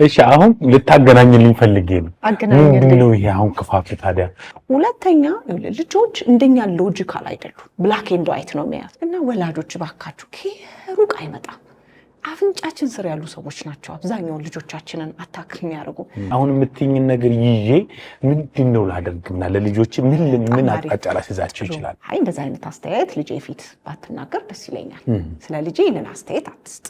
እሺ አሁን ልታገናኝልኝ ፈልጌ ነው። አገናኝልኝ ነው ይሄ አሁን ክፋቱ ታዲያ። ሁለተኛ ልጆች እንደኛ ሎጂካል አይደሉም። ብላክ ኤንድ ዋይት ነው የሚያዩት እና ወላጆች ባካችሁ ከሩቅ አይመጣም። አፍንጫችን ስር ያሉ ሰዎች ናቸው አብዛኛውን ልጆቻችንን አታክ የሚያደርጉ። አሁን የምትይኝን ነገር ይዤ ምንድነው ላደርግና ለልጆች ምን አቅጣጫ ላስይዛቸው ይችላል? አይ እንደዛ አይነት አስተያየት ልጄ ፊት ባትናገር ደስ ይለኛል። ስለ ልጄ ይህንን አስተያየት አትስጥ።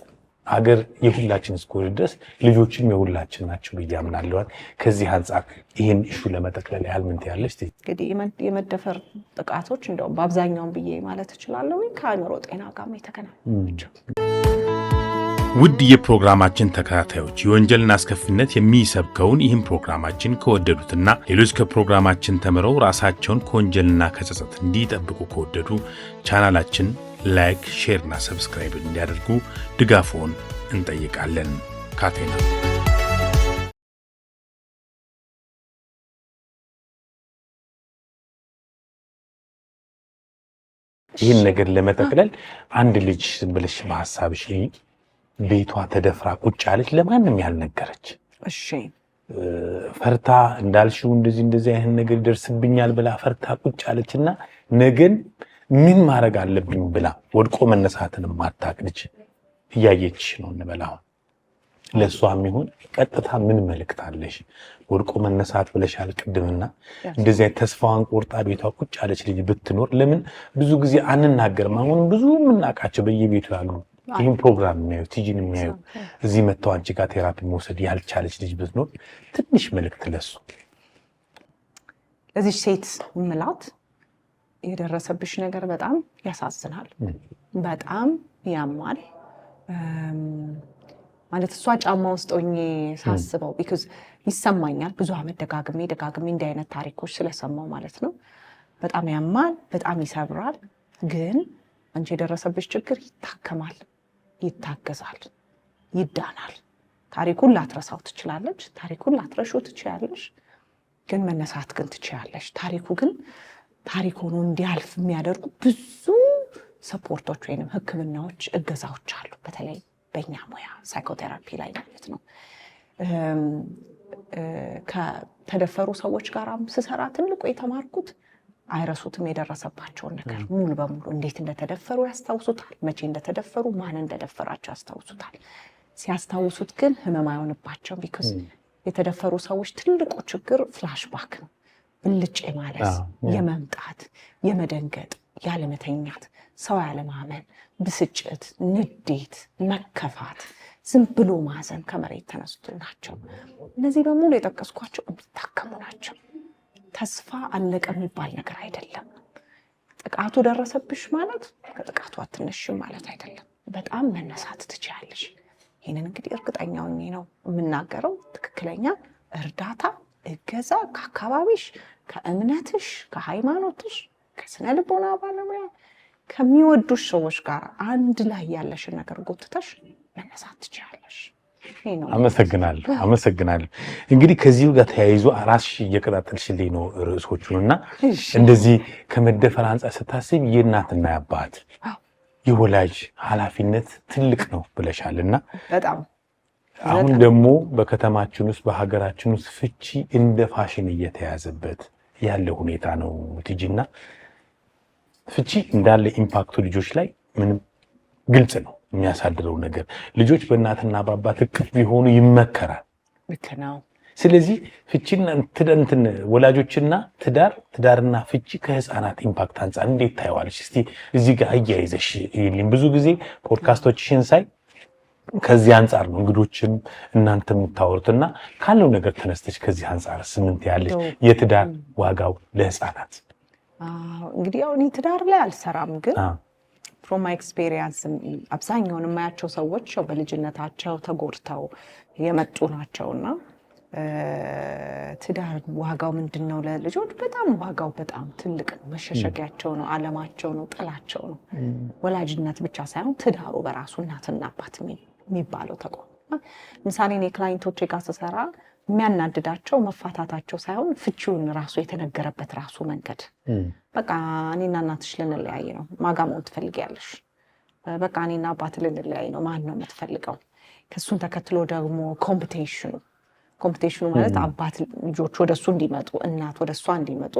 ሀገር የሁላችን እስከሆነ ድረስ ልጆችም የሁላችን ናቸው ብዬ አምናለሁ። ከዚህ አንጻር ይህን ኢሹ ለመጠቅለል ያህል ምን ትያለሽ? እንግዲህ የመደፈር ጥቃቶች እንደውም በአብዛኛውን ብዬ ማለት እችላለሁ ከአእምሮ ጤና ጋር የተገናኙ ናቸው። ውድ የፕሮግራማችን ተከታታዮች የወንጀልን አስከፊነት የሚሰብከውን ይህን ፕሮግራማችን ከወደዱትና ሌሎች ከፕሮግራማችን ተምረው ራሳቸውን ከወንጀልና ከጸጸት እንዲጠብቁ ከወደዱ ቻናላችን ላይክ፣ ሼር እና ሰብስክራይብ እንዲያደርጉ ድጋፎን እንጠይቃለን። ካቴና ይህን ነገር ለመጠቅለል አንድ ልጅ ብለሽ በሐሳብሽ ቤቷ ተደፍራ ቁጭ አለች፣ ለማንም ያልነገረች። እሺ ፈርታ እንዳልሽው እንደዚህ አይነት ነገር ይደርስብኛል ብላ ፈርታ ቁጭ አለችና ነገን ምን ማድረግ አለብኝ ብላ ወድቆ መነሳትን ማታቅ ልጅ እያየች ነው እንበላው። ለሷም ይሁን ቀጥታ ምን መልእክት አለሽ? ወድቆ መነሳት ብለሻል ቅድምና እንደዚህ አይነት ተስፋዋን ቆርጣ ቤቷ ቁጭ አለች ልጅ ብትኖር ለምን ብዙ ጊዜ አንናገርም? አሁን ብዙ የምናውቃቸው በየቤቱ ያሉ ይህን ፕሮግራም የሚያዩ ቲጂን የሚያዩ እዚህ መጥተው አንቺ ጋር ቴራፒ መውሰድ ያልቻለች ልጅ ብትኖር ትንሽ መልእክት ለሱ። ለዚህ ሴት ምላት የደረሰብሽ ነገር በጣም ያሳዝናል፣ በጣም ያማል። ማለት እሷ ጫማ ውስጥ ሆኜ ሳስበው ቢኮዝ ይሰማኛል ብዙ አመት ደጋግሜ እንዲህ አይነት ታሪኮች ስለሰማው ማለት ነው። በጣም ያማል፣ በጣም ይሰብራል። ግን አንቺ የደረሰብሽ ችግር ይታከማል፣ ይታገዛል፣ ይዳናል። ታሪኩን ላትረሳው ትችላለች፣ ታሪኩን ላትረሹ ትችላለሽ፣ ግን መነሳት ግን ትችላለሽ። ታሪኩ ግን ታሪክ ሆኖ እንዲያልፍ የሚያደርጉ ብዙ ሰፖርቶች ወይንም ሕክምናዎች እገዛዎች አሉ። በተለይ በእኛ ሙያ ሳይኮቴራፒ ላይ ማለት ነው። ከተደፈሩ ሰዎች ጋር ስሰራ ትልቁ የተማርኩት አይረሱትም የደረሰባቸውን ነገር ሙሉ በሙሉ እንዴት እንደተደፈሩ ያስታውሱታል። መቼ እንደተደፈሩ፣ ማን እንደደፈራቸው ያስታውሱታል። ሲያስታውሱት ግን ህመም አይሆንባቸው። ቢኮዝ የተደፈሩ ሰዎች ትልቁ ችግር ፍላሽባክ ነው። ብልጭ ማለት፣ የመምጣት፣ የመደንገጥ፣ ያለመተኛት፣ ሰው ያለማመን፣ ብስጭት፣ ንዴት፣ መከፋት፣ ዝም ብሎ ማዘን ከመሬት ተነስቶ ናቸው። እነዚህ በሙሉ የጠቀስኳቸው የሚታከሙ ናቸው። ተስፋ አለቀ የሚባል ነገር አይደለም። ጥቃቱ ደረሰብሽ ማለት ከጥቃቱ አትነሽም ማለት አይደለም። በጣም መነሳት ትችያለሽ። ይህንን እንግዲህ እርግጠኛ ሆኜ ነው የምናገረው። ትክክለኛ እርዳታ፣ እገዛ ከአካባቢሽ፣ ከእምነትሽ፣ ከሃይማኖትሽ፣ ከስነ ልቦና ባለሙያ ከሚወዱሽ ሰዎች ጋር አንድ ላይ ያለሽን ነገር ጎትተሽ መነሳት ትችያለሽ። አመሰግናለሁ። እንግዲህ ከዚሁ ጋር ተያይዞ ራስሽ እየቀጣጠልሽልኝ ነው ርዕሶቹንና እንደዚህ ከመደፈር አንጻር ስታስብ የእናትና የአባት የወላጅ ኃላፊነት ትልቅ ነው ብለሻልና በጣም አሁን ደግሞ በከተማችን ውስጥ በሀገራችን ውስጥ ፍቺ እንደ ፋሽን እየተያዘበት ያለ ሁኔታ ነው ቲጂና ፍቺ እንዳለ ኢምፓክቱ ልጆች ላይ ምንም ግልጽ ነው የሚያሳድረው ነገር። ልጆች በእናትና በአባት እቅፍ ቢሆኑ ይመከራል። ልክ ነው። ስለዚህ ፍቺና እንትን ወላጆችና ትዳርና ፍቺ ከህፃናት ኢምፓክት አንጻር እንዴት ታየዋለሽ? እስቲ እዚህ ጋር አያይዘሽ ይልኝ። ብዙ ጊዜ ፖድካስቶችሽን ሳይ ከዚህ አንጻር ነው እንግዶችም እናንተ የምታወሩትና ካለው ነገር ተነስተሽ ከዚህ አንጻር ስምንት ያለሽ የትዳር ዋጋው ለህፃናት። እንግዲህ ያው እኔ ትዳር ላይ አልሰራም፣ ግን ፍሮም ማይ ኤክስፔሪየንስ አብዛኛውን የማያቸው ሰዎች በልጅነታቸው ተጎድተው የመጡ ናቸውና ትዳር ዋጋው ምንድነው? ለልጆች በጣም ዋጋው በጣም ትልቅ ነው። መሸሸጊያቸው ነው፣ አለማቸው ነው፣ ጥላቸው ነው። ወላጅነት ብቻ ሳይሆን ትዳሩ በራሱ እናትና አባት የሚባለው ተቋም። ምሳሌ እኔ ክላይንቶቼ ጋር ስሰራ የሚያናድዳቸው መፋታታቸው ሳይሆን ፍቺውን ራሱ የተነገረበት ራሱ መንገድ። በቃ እኔና እናትሽ ልንለያይ ነው፣ ማጋ መሆን ትፈልጊያለሽ? በቃ እኔና አባት ልንለያይ ነው፣ ማን ነው የምትፈልገው? ከሱን ተከትሎ ደግሞ ኮምፒቲሽኑ ማለት አባት ልጆች ወደሱ እንዲመጡ እናት ወደሷ እንዲመጡ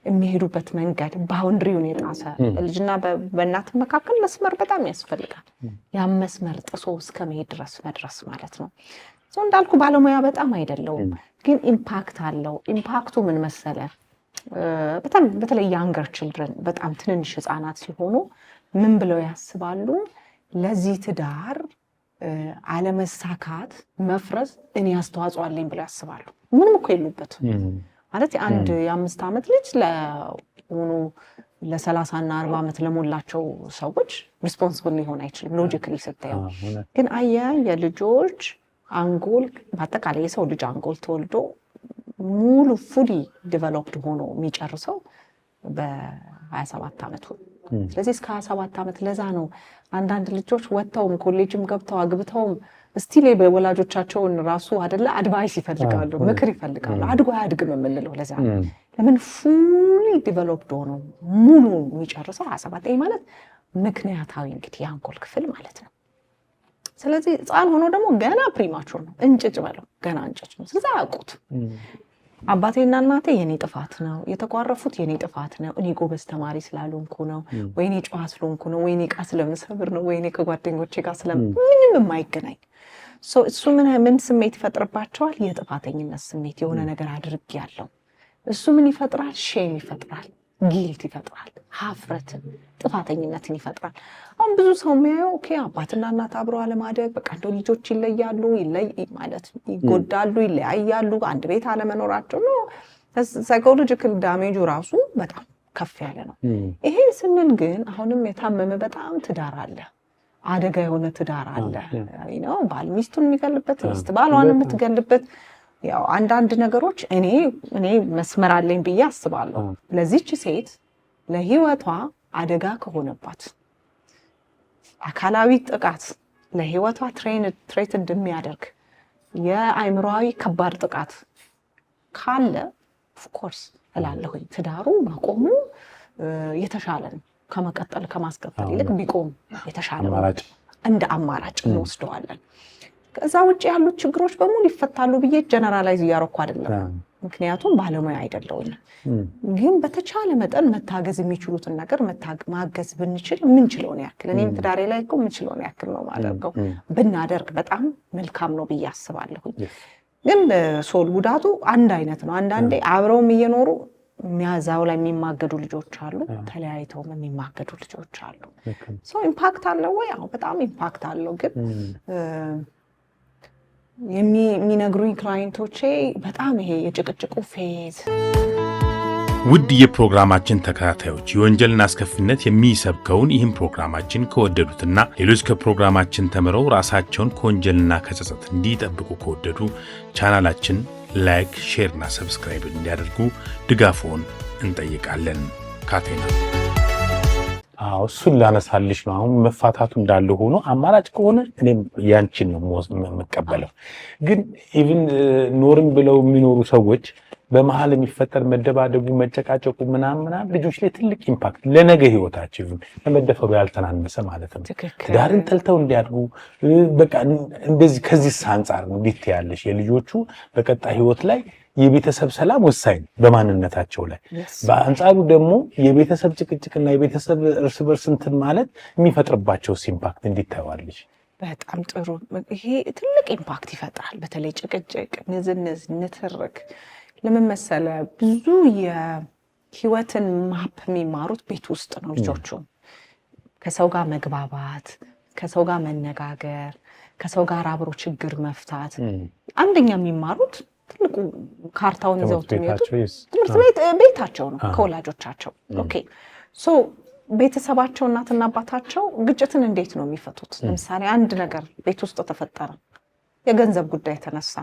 የሚሄዱበት መንገድ ባውንድሪውን የጣሰ ልጅና በእናት መካከል መስመር በጣም ያስፈልጋል። ያ መስመር ጥሶ እስከ መሄድ ድረስ መድረስ ማለት ነው። እንዳልኩ ባለሙያ በጣም አይደለውም፣ ግን ኢምፓክት አለው። ኢምፓክቱ ምን መሰለ? በተለይ ያንገር ችልድረን በጣም ትንንሽ ህፃናት ሲሆኑ ምን ብለው ያስባሉ? ለዚህ ትዳር አለመሳካት መፍረስ እኔ አስተዋጽኦ አለኝ ብለው ያስባሉ። ምንም እኮ የሉበትም ማለት አንድ የ5 ዓመት ልጅ ለሆኑ ለ30 እና 40 ዓመት ለሞላቸው ሰዎች ሪስፖንሲብል ሊሆን አይችልም ሎጂካሊ ስታየው። ግን የልጆች አንጎል በአጠቃላይ የሰው ልጅ አንጎል ተወልዶ ሙሉ ፉሊ ዲቨሎፕድ ሆኖ የሚጨርሰው በ27 ዓመቱ። ስለዚህ እስከ 27 ዓመት ለዛ ነው አንዳንድ ልጆች ወጥተውም ኮሌጅም ገብተው አግብተውም ስቲል በወላጆቻቸውን ራሱ አይደለ አድቫይስ ይፈልጋሉ፣ ምክር ይፈልጋሉ። አድጎ አያድግም የምንለው ለዛ ነው። ለምን ፉሊ ዲቨሎፕድ ሆኖ ሙሉ የሚጨርሰው 27 ማለት ምክንያታዊ እንግዲህ የአንጎል ክፍል ማለት ነው። ስለዚህ ህፃን ሆኖ ደግሞ ገና ፕሪማቹር ነው፣ እንጭጭ በለው ገና እንጭጭ ነው። ስለዚህ አያውቁት አባቴና እናቴ የኔ ጥፋት ነው የተቋረፉት፣ የኔ ጥፋት ነው፣ እኔ ጎበዝ ተማሪ ስላልሆንኩ ነው፣ ወይኔ ጨዋ ስለሆንኩ ነው፣ ወይኔ ዕቃ ስለምሰብር ነው፣ ወይኔ ከጓደኞቼ ጋር ምንም የማይገናኝ እሱ ምን ስሜት ይፈጥርባቸዋል? የጥፋተኝነት ስሜት። የሆነ ነገር አድርጌያለሁ። እሱ ምን ይፈጥራል? ሼም ይፈጥራል፣ ጊልት ይፈጥራል፣ ሀፍረትን፣ ጥፋተኝነትን ይፈጥራል። አሁን ብዙ ሰው የሚያየው አባትና እናት አብረው አለማደግ በቃ እንደው ልጆች ይለያሉ ማለት ይጎዳሉ፣ ይለያያሉ፣ አንድ ቤት አለመኖራቸው ነው። ሳይኮሎጂካል ዳሜጁ ራሱ በጣም ከፍ ያለ ነው። ይሄን ስንል ግን አሁንም የታመመ በጣም ትዳር አለ፣ አደጋ የሆነ ትዳር አለ። ባል ሚስቱን የሚገልበት፣ ሚስት ባሏን የምትገልበት ያው አንዳንድ ነገሮች እኔ መስመር አለኝ ብዬ አስባለሁ። ለዚች ሴት ለህይወቷ አደጋ ከሆነባት አካላዊ ጥቃት ለህይወቷ ትሬት እንደሚያደርግ የአእምሮአዊ ከባድ ጥቃት ካለ ኦፍኮርስ እላለሁኝ ትዳሩ ማቆሙ የተሻለ ነው። ከመቀጠል ከማስቀጠል ይልቅ ቢቆም የተሻለ ነው። እንደ አማራጭ እንወስደዋለን። ከዛ ውጭ ያሉት ችግሮች በሙሉ ይፈታሉ ብዬ ጀነራላይዝ እያረኩ አይደለም፣ ምክንያቱም ባለሙያ አይደለሁኝ። ግን በተቻለ መጠን መታገዝ የሚችሉትን ነገር ማገዝ ብንችል የምንችለውን ያክል እኔም ትዳሬ ላይ እኮ የምንችለውን ያክል ነው ማደርገው ብናደርግ በጣም መልካም ነው ብዬ አስባለሁኝ። ግን ሶል ጉዳቱ አንድ አይነት ነው። አንዳንዴ አብረውም እየኖሩ የሚያዛው ላይ የሚማገዱ ልጆች አሉ፣ ተለያይተውም የሚማገዱ ልጆች አሉ። ኢምፓክት አለው ወይ? አዎ በጣም ኢምፓክት አለው። ግን የሚነግሩኝ ክላይንቶቼ በጣም ይሄ የጭቅጭቁ ፌዝ። ውድ የፕሮግራማችን ተከታታዮች የወንጀልን አስከፊነት የሚሰብከውን ይህን ፕሮግራማችን ከወደዱትና ሌሎች ከፕሮግራማችን ተምረው ራሳቸውን ከወንጀልና ከጸጸት እንዲጠብቁ ከወደዱ ቻናላችን ላይክ፣ ሼር እና ሰብስክራይብ እንዲያደርጉ ድጋፎን እንጠይቃለን። ካቴና እሱን ላነሳልሽ ነው። አሁን መፋታቱ እንዳለ ሆኖ አማራጭ ከሆነ እኔም ያንቺን ነው የምቀበለው። ግን ኢቭን ኖርም ብለው የሚኖሩ ሰዎች በመሀል የሚፈጠር መደባደቡ፣ መጨቃጨቁ ምናምን ልጆች ላይ ትልቅ ኢምፓክት ለነገ ህይወታቸው ለመደፈሩ ያልተናነሰ ማለት ነው። ትዳርን ጠልተው እንዲያድጉ በቃ እንደዚህ ከዚህ አንጻር ነው እንዴት ያለሽ የልጆቹ በቀጣይ ህይወት ላይ የቤተሰብ ሰላም ወሳኝ በማንነታቸው ላይ። በአንጻሩ ደግሞ የቤተሰብ ጭቅጭቅና የቤተሰብ እርስ በርስ እንትን ማለት የሚፈጥርባቸው ኢምፓክት እንዲታዋልሽ። በጣም ጥሩ። ይሄ ትልቅ ኢምፓክት ይፈጥራል። በተለይ ጭቅጭቅ፣ ንዝንዝ፣ ንትርክ ለምን መሰለ ብዙ የህይወትን ማፕ የሚማሩት ቤት ውስጥ ነው። ልጆቹ ከሰው ጋር መግባባት፣ ከሰው ጋር መነጋገር፣ ከሰው ጋር አብሮ ችግር መፍታት አንደኛ የሚማሩት ትልቁ ካርታውን ይዘውት የሚወጡት ትምህርት ቤታቸው ነው ከወላጆቻቸው። ኦኬ ሶ ቤተሰባቸው እናትና አባታቸው ግጭትን እንዴት ነው የሚፈቱት? ለምሳሌ አንድ ነገር ቤት ውስጥ ተፈጠረ፣ የገንዘብ ጉዳይ ተነሳ፣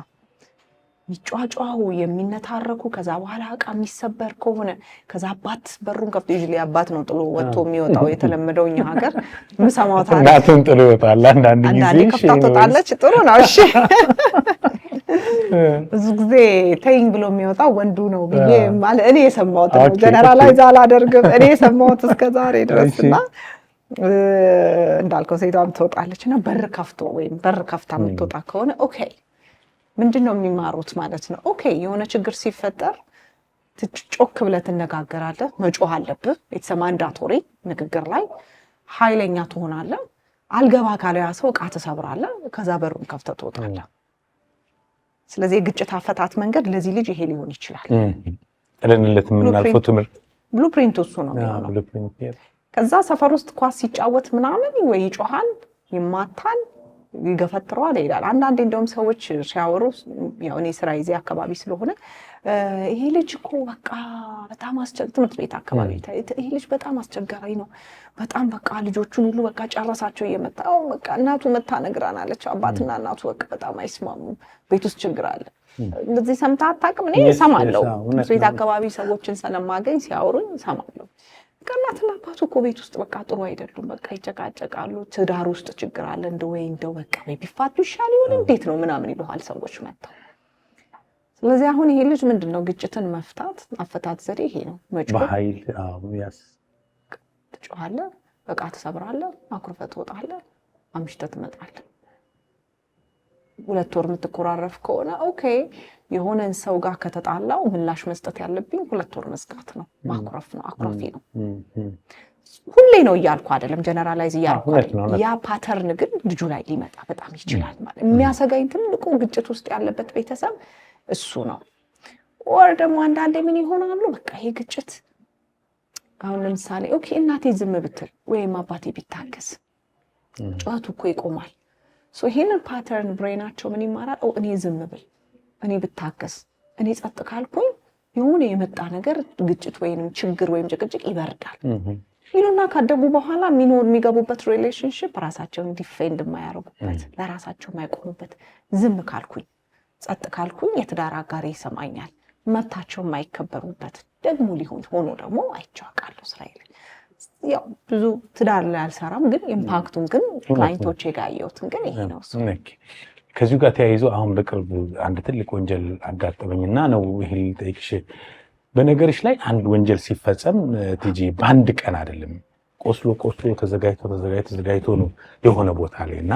የሚጫጫው የሚነታረኩ ከዛ በኋላ ዕቃ የሚሰበር ከሆነ ከዛ አባት በሩን ከፍቶ ይዤ አባት ነው ጥሎ ወጥቶ የሚወጣው የተለመደው እኛ ሀገር ምሰማው ታዲያ እናቱን ጥሎ ይወጣል። አንዳንድ ከፍታ ትወጣለች። ጥሩ ነው። እሺ ብዙ ጊዜ ተይኝ ብሎ የሚወጣው ወንዱ ነው ብዬ ማለት እኔ የሰማሁት ነው። ጀነራላይዝ አላደርግም። እኔ የሰማሁት እስከ ዛሬ ድረስና እንዳልከው ሴቷም ትወጣለች እና በር ከፍቶ ወይም በር ከፍታ የምትወጣ ከሆነ ኦኬ ምንድን ነው የሚማሩት ማለት ነው። ኦኬ የሆነ ችግር ሲፈጠር ጮክ ብለህ ትነጋገራለህ፣ መጮህ አለብህ። ኢትስ ማንዳቶሪ ንግግር ላይ ኃይለኛ ትሆናለህ። አልገባ ካለ ያ ሰው ዕቃ ትሰብራለህ፣ ከዛ በሩን ከፍተህ ትወጣለህ። ስለዚህ የግጭት አፈታት መንገድ ለዚህ ልጅ ይሄ ሊሆን ይችላል። ለነለት ምን አልፎ ትምህርት ብሉፕሪንት እሱ ነው የሚሆነው። ከዛ ሰፈር ውስጥ ኳስ ሲጫወት ምናምን ወይ ይጮሃል፣ ይማታል፣ ይገፈትረዋል ይላል። አንዳንዴ እንደውም ሰዎች ሲያወሩ ያው እኔ ስራ ይዜ አካባቢ ስለሆነ ይሄ ልጅ እኮ በቃ በጣም ትምህርት ቤት አካባቢ ይሄ ልጅ በጣም አስቸጋሪ ነው፣ በጣም በቃ ልጆቹን ሁሉ በቃ ጨረሳቸው እየመጣው በቃ እናቱ መታ ነግራናለች፣ አባትና እናቱ በቃ በጣም አይስማሙም፣ ቤት ውስጥ ችግር አለ። እንደዚህ ሰምተህ አታውቅም? እኔ እሰማለሁ። ትምህርት ቤት አካባቢ ሰዎችን ስለማገኝ ሲያወሩኝ እሰማለሁ። እናትና አባቱ እኮ ቤት ውስጥ በቃ ጥሩ አይደሉም፣ በቃ ይጨቃጨቃሉ፣ ትዳር ውስጥ ችግር አለ፣ እንደው በቃ ወይ ቢፋቱ ይሻል ይሆን እንዴት ነው ምናምን ይሉሃል ሰዎች መጥተው። ስለዚህ አሁን ይሄ ልጅ ምንድነው ግጭትን መፍታት አፈታት ዘዴ ይሄ ነው። መጮህ በኃይል ትጮሃለህ፣ በቃ ትሰብራለህ፣ አኩርፈህ ትወጣለህ፣ አምሽተህ ትመጣለህ። 2 ወር የምትኮራረፍ ከሆነ ኦኬ የሆነን ሰው ጋር ከተጣላው ምላሽ መስጠት ያለብኝ 2 ወር መዝጋት ነው። ማኩረፍ ነው፣ አኩራፊ ነው። ሁሌ ነው እያልኩ አይደለም፣ ጀነራላይዝ እያልኩ አይደለም። ያ ፓተርን ግን ልጁ ላይ ሊመጣ በጣም ይችላል ማለት። የሚያሰጋኝ ትልቁ ግጭት ውስጥ ያለበት ቤተሰብ እሱ ነው። ወር ደግሞ አንዳንዴ ምን ይሆናሉ በቃ ይሄ ግጭት አሁን ለምሳሌ ኦኬ እናቴ ዝም ብትል ወይም አባቴ ቢታገስ ጨዋቱ እኮ ይቆማል። ሶ ይሄንን ፓተርን ብሬናቸው ምን ይማራል? እኔ ዝም ብል፣ እኔ ብታገስ፣ እኔ ጸጥ ካልኩኝ የሆነ የመጣ ነገር ግጭት ወይንም ችግር ወይም ጭቅጭቅ ይበርዳል ይሉና ካደጉ በኋላ የሚገቡበት ሪሌሽንሺፕ ራሳቸውን ዲፌንድ የማያደርጉበት፣ ለራሳቸው የማይቆሙበት፣ ዝም ካልኩኝ ጸጥ ካልኩኝ የትዳር አጋሪ ይሰማኛል፣ መብታቸው የማይከበሩበት ደግሞ ሊሆን ሆኖ ደግሞ አይቻቃለሁ እስራኤል ያው ብዙ ትዳር ላይ አልሰራም፣ ግን ኢምፓክቱን ግን ክላይንቶቼ ጋር ያየሁትን ግን ይሄ ነው። ከዚሁ ጋር ተያይዞ አሁን በቅርብ አንድ ትልቅ ወንጀል አጋጠመኝና ነው ይሄ ልጠይቅሽ። በነገርሽ ላይ አንድ ወንጀል ሲፈጸም ቲጂ በአንድ ቀን አይደለም፣ ቆስሎ ተዘጋጅቶ ነው የሆነ ቦታ ላይ እና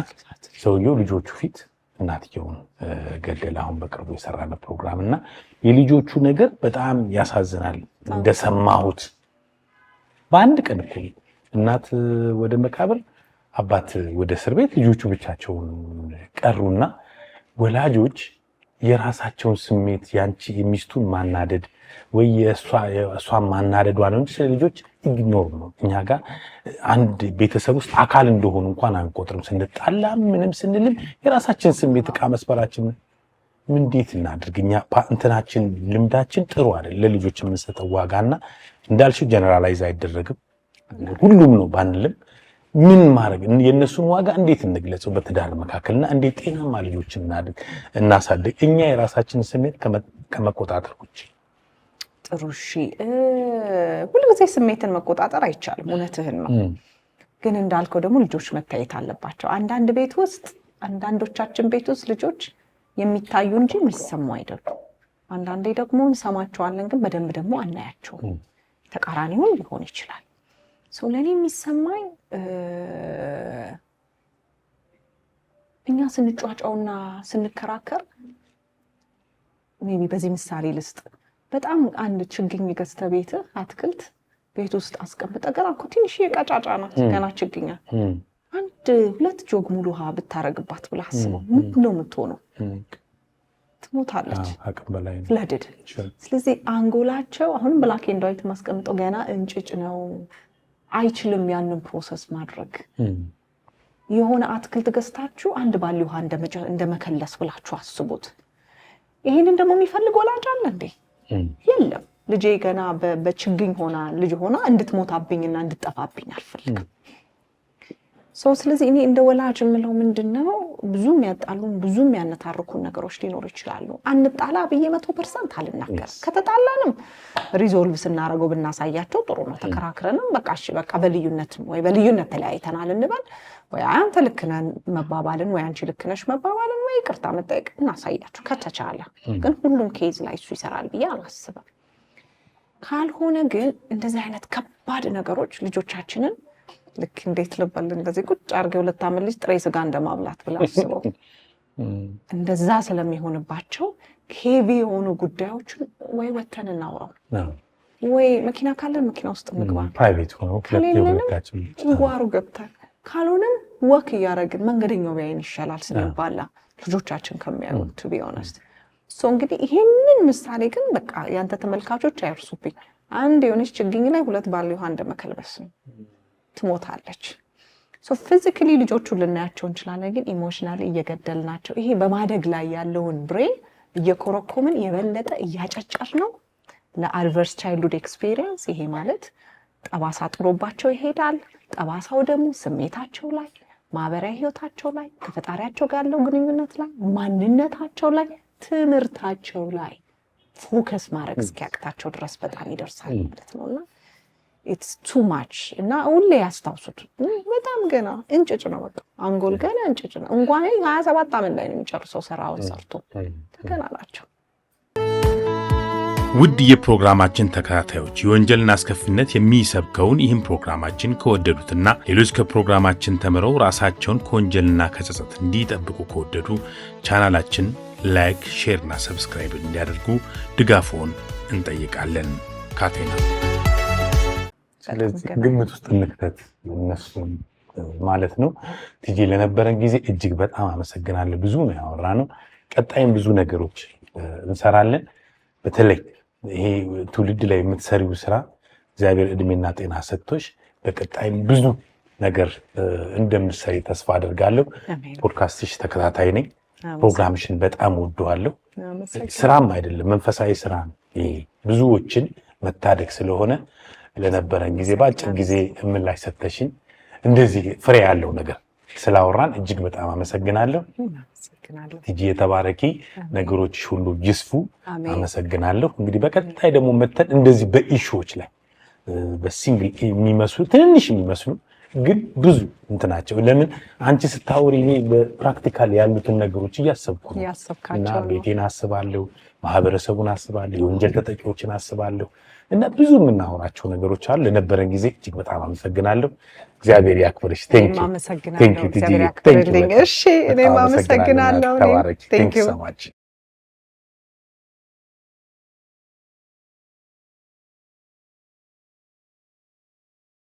ሰውየው ልጆቹ ፊት እናትየውን ገደለ። አሁን በቅርቡ የሰራነው ፕሮግራም እና የልጆቹ ነገር በጣም ያሳዝናል። እንደሰማሁት በአንድ ቀን እኮ እናት ወደ መቃብር፣ አባት ወደ እስር ቤት፣ ልጆቹ ብቻቸውን ቀሩና ወላጆች የራሳቸውን ስሜት ያንቺ የሚስቱን ማናደድ ወይ እሷን ማናደዷ ነው እንጂ ልጆች ኢግኖር ነው። እኛ ጋር አንድ ቤተሰብ ውስጥ አካል እንደሆኑ እንኳን አንቆጥርም። ስንጣላ ምንም ስንልም የራሳችን ስሜት ዕቃ መስበራችን እንዴት እናድርግ? እኛ እንትናችን ልምዳችን ጥሩ አይደል? ለልጆች የምንሰጠው ዋጋና እንዳልሽው ጀነራላይዝ አይደረግም። ሁሉም ነው ባንልም ምን ማድረግ የነሱን ዋጋ እንዴት እንግለጸው በትዳር መካከልና እንዴት ጤናማ ልጆችን እናሳድግ እኛ የራሳችንን ስሜት ከመቆጣጠር ውጭ። ጥሩ እሺ፣ ሁልጊዜ ስሜትን መቆጣጠር አይቻልም፣ እውነትህን ነው። ግን እንዳልከው ደግሞ ልጆች መታየት አለባቸው። አንዳንድ ቤት ውስጥ አንዳንዶቻችን ቤት ውስጥ ልጆች የሚታዩ እንጂ የሚሰሙ አይደሉም። አንዳንዴ ደግሞ እንሰማቸዋለን ግን በደንብ ደግሞ አናያቸውም። ተቃራኒውን ሊሆን ይችላል። ሰው ለኔ የሚሰማኝ እኛ ስንጫጫውና ስንከራከር ሜቢ በዚህ ምሳሌ ልስጥ። በጣም አንድ ችግኝ ገዝተህ ቤትህ አትክልት ቤት ውስጥ አስቀምጠህ ገና እኮ ትንሽ የቀጫጫ ናት ገና ችግኛ 1-2 ጆግ ሙሉ ውሃ ብታረግባት ብለህ አስበው ምን ነው የምትሆነው? ትሞታለች። ፍለድድ። ስለዚህ አንጎላቸው አሁንም ብላክ ኤንድ ዋይት ማስቀምጠው ገና እንጭጭ ነው፣ አይችልም ያንን ፕሮሰስ ማድረግ። የሆነ አትክልት ገዝታችሁ አንድ ባሊ ውሃ እንደመከለስ ብላችሁ አስቡት። ይሄንን ደግሞ የሚፈልግ ወላጅ አለ እንዴ? የለም። ልጄ ገና በችግኝ ሆና ልጅ ሆና እንድትሞታብኝና እንድትጠፋብኝ አልፈልግም። ስለዚህ እኔ እንደ ወላጅ የምለው ምንድነው ብዙ የሚያጣሉን ብዙ የሚያነታርኩን ነገሮች ሊኖሩ ይችላሉ። አንጣላ ብዬ 100% አልናገር። ከተጣላንም ሪዞልቭ ስናደርገው ብናሳያቸው ጥሩ ነው። ተከራክረንም በቃ እሺ በቃ በልዩነት ተለያይተናል እንበል፣ ወይ አንተ ልክ ነህ መባባልን ወይ አንቺ ልክ ነሽ መባባልን ወይ ይቅርታ መጠየቅ እናሳያቸው ከተቻለ። ግን ሁሉም ኬዝ ላይ እሱ ይሰራል ብዬ አላስብም። ካልሆነ ግን እንደዚህ አይነት ከባድ ነገሮች ልጆቻችንን ልክ እንዴት ልበል እንደዚህ ቁጭ አድርገው 2 ዓመት ልጅ ጥሬ ስጋ እንደማብላት ብላ አስበው። እንደዛ ስለሚሆንባቸው ሄቪ የሆኑ ጉዳዮችን ወይ ወተን እናውራው ወይ መኪና ካለን መኪና ውስጥ እንግባ፣ ፕራይቬት ሆኖ ጓሮ ገብተን ካልሆነም ወክ እያደረግን መንገደኛው ቢያይን ይሻላል ስንባላ ልጆቻችን ከሚያዩ ቱ ቢ ኦነስት። ሶ እንግዲህ ይሄንን ምሳሌ ግን በቃ ያንተ ተመልካቾች አይርሱብኝ። አንድ የሆነች ችግኝ ላይ 2 ባለ ውሃ እንደመከልበስ ነው፣ ትሞታለች። ሶ ፊዚካሊ ልጆቹን ልናያቸው እንችላለን፣ ግን ኢሞሽናሊ እየገደልናቸው ይሄ በማደግ ላይ ያለውን ብሬን እየኮረኮምን የበለጠ እያጨጨር ነው ለአድቨርስ ቻይልድሁድ ኤክስፒሪየንስ። ይሄ ማለት ጠባሳ ጥሎባቸው ይሄዳል። ጠባሳው ደግሞ ስሜታቸው ላይ፣ ማህበራዊ ህይወታቸው ላይ፣ ከፈጣሪያቸው ጋር ያለው ግንኙነት ላይ፣ ማንነታቸው ላይ፣ ትምህርታቸው ላይ ፎከስ ማድረግ እስኪያቅታቸው ድረስ በጣም ይደርሳል ማለት ነውና ኢትስ ቱ ማች እና ሁሌ ያስታውሱት። በጣም ገና እንጭጭ ነው፣ በቃ አንጎል ገና እንጭጭ ነው። እንኳን 27 ዓመት ላይ ነው የሚጨርሰው ስራውን ሰርቶ ገና ናቸው። ውድ የፕሮግራማችን ተከታታዮች የወንጀልን አስከፊነት የሚሰብከውን ይህን ፕሮግራማችን ከወደዱትና ሌሎች ከፕሮግራማችን ተምረው ራሳቸውን ከወንጀልና ከጸጸት እንዲጠብቁ ከወደዱ ቻናላችን ላይክ፣ ሼር እና ሰብስክራይብ እንዲያደርጉ ድጋፎን እንጠይቃለን። ካቴና ስለዚህ ግምት ውስጥ እንክተት እነሱን ማለት ነው። ቲጂ ለነበረን ጊዜ እጅግ በጣም አመሰግናለሁ። ብዙ ነው ያወራነው። ቀጣይም ብዙ ነገሮች እንሰራለን። በተለይ ይሄ ትውልድ ላይ የምትሰሪው ስራ እግዚአብሔር እድሜና ጤና ሰጥቶሽ በቀጣይም ብዙ ነገር እንደምትሰሪ ተስፋ አደርጋለሁ። ፖድካስትሽ ተከታታይ ነኝ። ፕሮግራምሽን በጣም ወደዋለሁ። ስራም አይደለም መንፈሳዊ ስራ ነው። ይሄ ብዙዎችን መታደግ ስለሆነ ለነበረን ጊዜ በአጭር ጊዜ ምላሽ ሰጥተሽኝ እንደዚህ ፍሬ ያለው ነገር ስላወራን እጅግ በጣም አመሰግናለሁ። ቲጂ የተባረኪ፣ ነገሮች ሁሉ ይስፉ። አመሰግናለሁ። እንግዲህ በቀጣይ ደግሞ መተን እንደዚህ በኢሹዎች ላይ በሲንግል የሚመስሉ ትንንሽ የሚመስሉ ግን ብዙ እንትናቸው ለምን አንቺ ስታወሪ እኔ በፕራክቲካል ያሉትን ነገሮች እያሰብኩ ነው እና ቤቴን አስባለሁ፣ ማህበረሰቡን አስባለሁ፣ የወንጀል ተጠቂዎችን አስባለሁ እና ብዙ የምናወራቸው ነገሮች አሉ። ለነበረን ጊዜ እጅግ በጣም አመሰግናለሁ። እግዚአብሔር ያክብርሽ። ቴንክ ዩ ቲጂ። እሺ እኔም አመሰግናለሁ። ተባረኪ። ቴንክ ዩ ሶ ማች